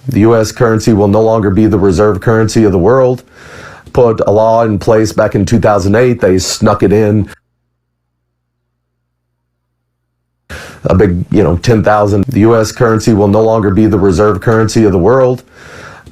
The U.S. currency will no longer be the reserve currency of the world. Put a law in place back in 2008. They snuck it in. A big, 10,000. The U.S. currency will no longer be the reserve currency of the world.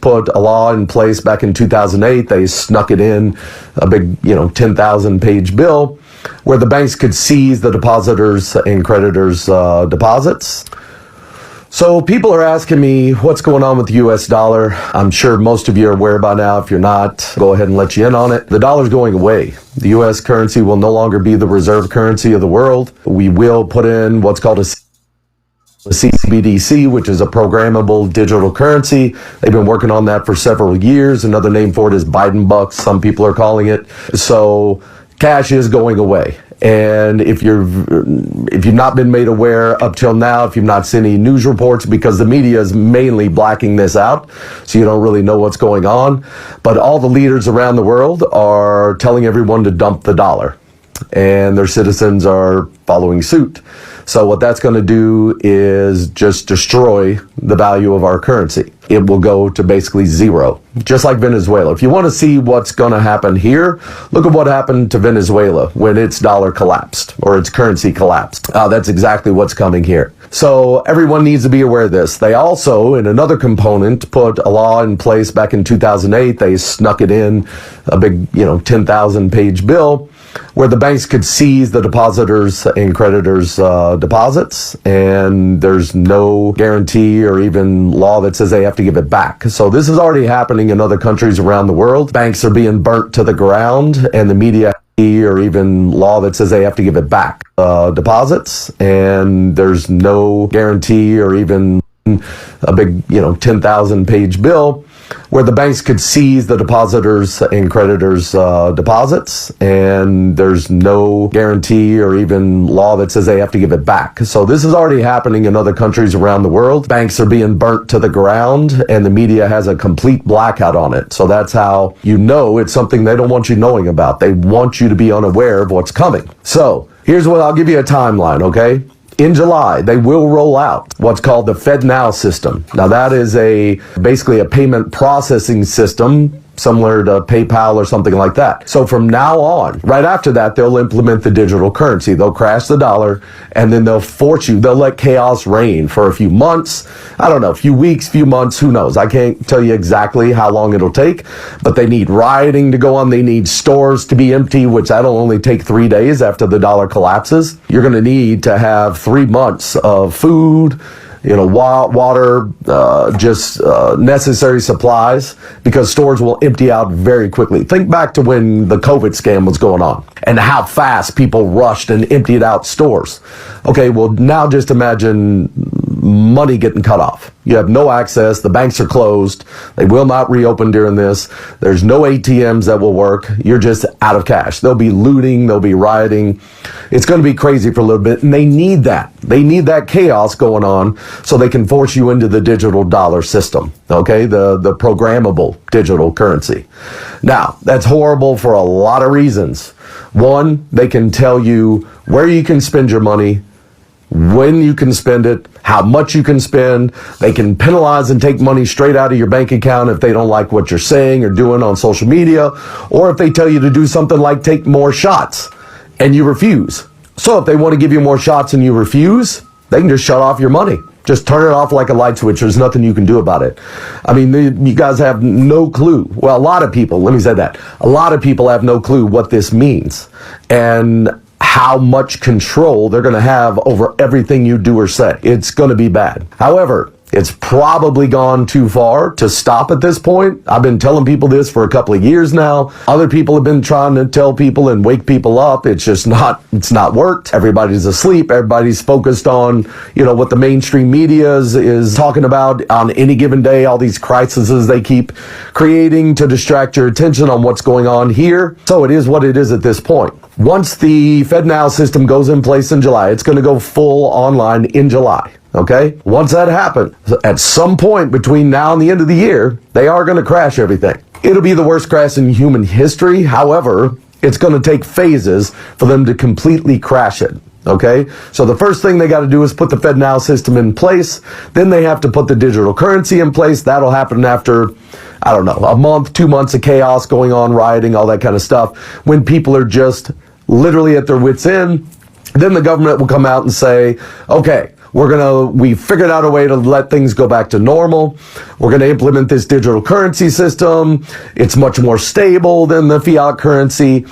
Put a law in place back in 2008. They snuck it in. A big, 10,000 page bill where the banks could seize the depositors' and creditors' deposits. So people are asking me what's going on with the U.S. dollar. I'm sure most of you are aware by now. If you're not, go ahead and let you in on it. The dollar's going away. The U.S. currency will no longer be the reserve currency of the world. We will put in what's called a CBDC, which is a programmable digital currency. They've been working on that for several years. Another name for it is Biden bucks, some people are calling it. So cash is going away. And if you've not been made aware up till now, if you've not seen any news reports, because the media is mainly blacking this out, so you don't really know what's going on. But all the leaders around the world are telling everyone to dump the dollar, and their citizens are following suit. So what that's going to do is just destroy the value of our currency. It will go to basically zero, just like Venezuela. If you want to see what's going to happen here, look at what happened to Venezuela when its dollar collapsed or its currency collapsed. That's exactly what's coming here. So everyone needs to be aware of this. They also, in another component, put a law in place back in 2008. They snuck it in, a big, 10,000 page bill where the banks could seize the depositors' and creditors' deposits, and there's no guarantee or even law that says they have to give it back. So this is already happening in other countries around the world. Banks are being burnt to the ground, and the media or even law that says they have to give it back. Deposits, and there's no guarantee or even a big, 10,000 page bill where the banks could seize the depositors' and creditors' deposits, and there's no guarantee or even law that says they have to give it back. So this is already happening in other countries around the world. Banks are being burnt to the ground, and the media has a complete blackout on it. So that's how you know it's something they don't want you knowing about. They want you to be unaware of what's coming. So here's what I'll give you a timeline, okay? In July, they will roll out what's called the FedNow system. Now that is basically a payment processing system similar to PayPal or something like that. So from now on, right after that, they'll implement the digital currency. They'll crash the dollar, and then they'll let chaos reign for a few months. I don't know, a few weeks, few months, who knows? I can't tell you exactly how long it'll take, but they need rioting to go on. They need stores to be empty, which that'll only take 3 days after the dollar collapses. You're going to need to have 3 months of food, water, necessary supplies, because stores will empty out very quickly. Think back to when the COVID scam was going on and how fast people rushed and emptied out stores. Okay, well, now just imagine money getting cut off. You have no access. The banks are closed. They will not reopen during this. There's no ATMs that will work. You're just out of cash. There'll be looting. There'll be rioting. It's going to be crazy for a little bit. And they need that. They need that chaos going on so they can force you into the digital dollar system. Okay, the programmable digital currency. Now, that's horrible for a lot of reasons. One, they can tell you where you can spend your money, when you can spend it, how much you can spend. They can penalize and take money straight out of your bank account if they don't like what you're saying or doing on social media, or if they tell you to do something like take more shots and you refuse. So if they want to give you more shots and you refuse, they can just shut off your money. Just turn it off like a light switch. There's nothing you can do about it. I mean, you guys have no clue. Well, a lot of people, let me say that. A lot of people have no clue what this means and how much control they're going to have over everything you do or say. It's going to be bad. However, it's probably gone too far to stop at this point. I've been telling people this for a couple of years now. Other people have been trying to tell people and wake people up. It's not worked. Everybody's asleep. Everybody's focused on, what the mainstream media is talking about on any given day, all these crises they keep creating to distract your attention on what's going on here. So it is what it is at this point. Once the FedNow system goes in place in July, it's going to go full online in July. Okay? Once that happens, at some point between now and the end of the year, they are going to crash everything. It'll be the worst crash in human history. However, it's going to take phases for them to completely crash it. Okay, so the first thing they got to do is put the FedNow system in place. Then they have to put the digital currency in place. That'll happen after, I don't know, a month, 2 months of chaos going on, rioting, all that kind of stuff. When people are just literally at their wits' end, then the government will come out and say, okay, we figured out a way to let things go back to normal. We're going to implement this digital currency system. It's much more stable than the fiat currency.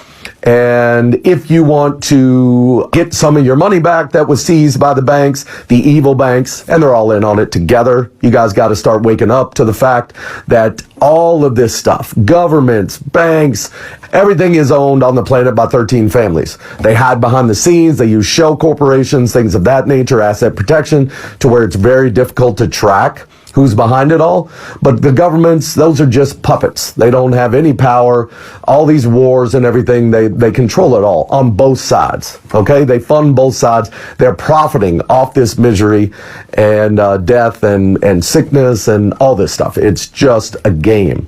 And if you want to get some of your money back that was seized by the banks, the evil banks, and they're all in on it together, you guys got to start waking up to the fact that all of this stuff, governments, banks, everything is owned on the planet by 13 families. They hide behind the scenes. They use shell corporations, things of that nature, asset protection, to where it's very difficult to track who's behind it all. But the governments, those are just puppets. They don't have any power. All these wars and everything, they control it all on both sides. Okay, they fund both sides. They're profiting off this misery and death and sickness and all this stuff. It's just a game.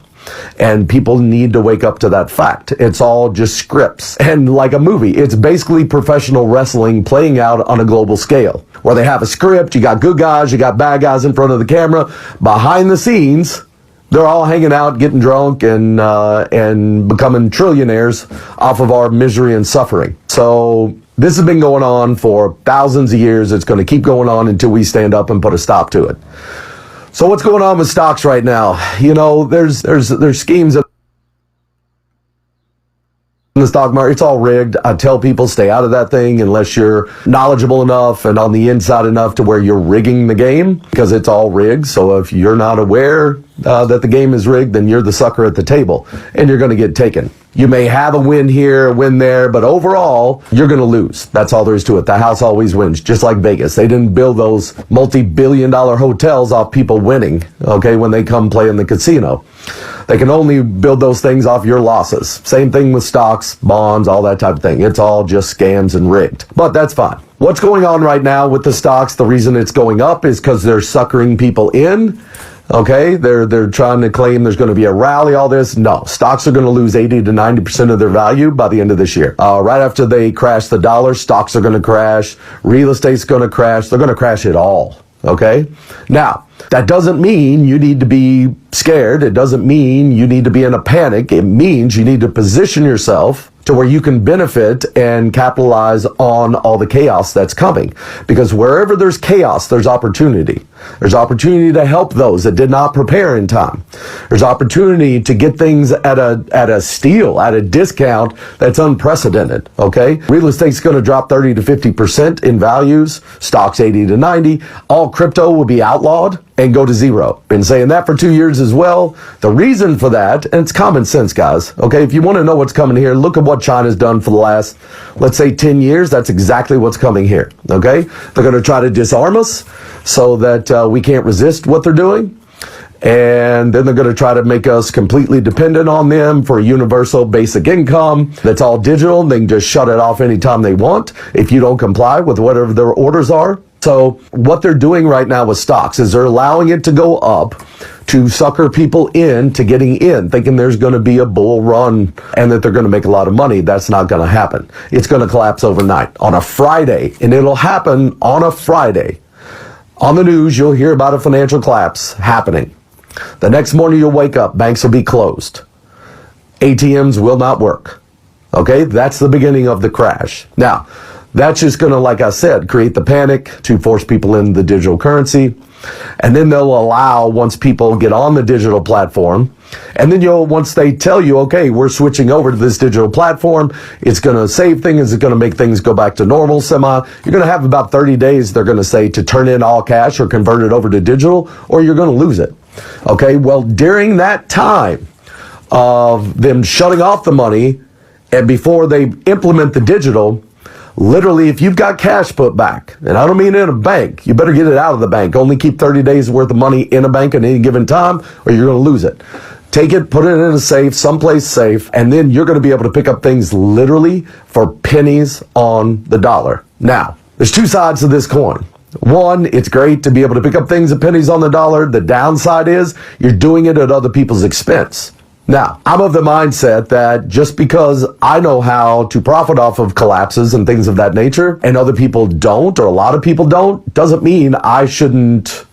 And people need to wake up to that fact. It's all just scripts. And like a movie, it's basically professional wrestling playing out on a global scale, where they have a script, you got good guys, you got bad guys in front of the camera. Behind the scenes, they're all hanging out, getting drunk, and becoming trillionaires off of our misery and suffering. So this has been going on for thousands of years. It's going to keep going on until we stand up and put a stop to it. So what's going on with stocks right now? You know, there's schemes in the stock market. It's all rigged. I tell people stay out of that thing unless you're knowledgeable enough and on the inside enough to where you're rigging the game, because it's all rigged. So if you're not aware that the game is rigged, then you're the sucker at the table and you're going to get taken. You may have a win here, a win there, but overall, you're going to lose. That's all there is to it. The house always wins, just like Vegas. They didn't build those multi-billion-dollar hotels off people winning, okay, when they come play in the casino. They can only build those things off your losses. Same thing with stocks, bonds, all that type of thing. It's all just scams and rigged. But that's fine. What's going on right now with the stocks, the reason it's going up is because they're suckering people in. Okay, they're trying to claim there's going to be a rally, all this. No, stocks are going to lose 80 to 90% of their value by the end of this year. Right after they crash the dollar, stocks are going to crash. Real estate's going to crash. They're going to crash it all. Okay, now that doesn't mean you need to be scared. It doesn't mean you need to be in a panic. It means you need to position yourself to where you can benefit and capitalize on all the chaos that's coming. Because wherever there's chaos, there's opportunity. There's opportunity to help those that did not prepare in time. There's opportunity to get things at a steal, at a discount that's unprecedented, okay? Real estate's going to drop 30 to 50% in values, stocks 80 to 90. All crypto will be outlawed and go to zero. Been saying that for 2 years as well. The reason for that, and it's common sense, guys, okay? If you want to know what's coming here, look at what China's done for the last, let's say, 10 years. That's exactly what's coming here, okay? They're going to try to disarm us so that we can't resist what they're doing. And then they're going to try to make us completely dependent on them for a universal basic income that's all digital. They can just shut it off anytime they want if you don't comply with whatever their orders are. So what they're doing right now with stocks is they're allowing it to go up to sucker people into getting in, thinking there's going to be a bull run and that they're going to make a lot of money. That's not going to happen. It's going to collapse overnight on a Friday, and it'll happen on a Friday. On the news, you'll hear about a financial collapse happening. The next morning you'll wake up, banks will be closed. ATMs will not work. Okay, that's the beginning of the crash. Now, that's just going to, like I said, create the panic to force people in the digital currency. And then they'll allow, once people get on the digital platform, and then once they tell you, okay, we're switching over to this digital platform, it's going to save things, it's going to make things go back to normal you're going to have about 30 days, they're going to say, to turn in all cash or convert it over to digital, or you're going to lose it. Okay, well, during that time of them shutting off the money and before they implement the digital, literally, if you've got cash put back, and I don't mean in a bank, you better get it out of the bank. Only keep 30 days worth of money in a bank at any given time, or you're going to lose it. Take it, put it in a safe, someplace safe, and then you're going to be able to pick up things literally for pennies on the dollar. Now, there's two sides to this coin. One, it's great to be able to pick up things at pennies on the dollar. The downside is you're doing it at other people's expense. Now, I'm of the mindset that just because I know how to profit off of collapses and things of that nature, and other people don't, or a lot of people don't, doesn't mean I shouldn't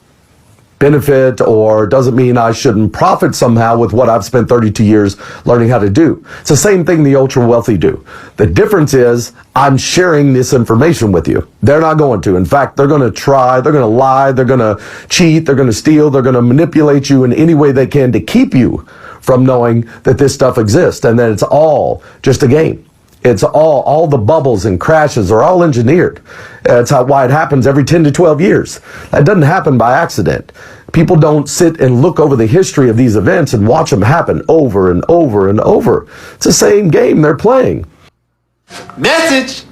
benefit, or doesn't mean I shouldn't profit somehow with what I've spent 32 years learning how to do. It's the same thing the ultra wealthy do. The difference is I'm sharing this information with you. They're not going to. In fact, they're going to try, they're going to lie, they're going to cheat, they're going to steal, they're going to manipulate you in any way they can to keep you from knowing that this stuff exists and that it's all just a game. It's all the bubbles and crashes are all engineered. That's why it happens every 10 to 12 years. That doesn't happen by accident. People don't sit and look over the history of these events and watch them happen over and over and over. It's the same game they're playing. Message!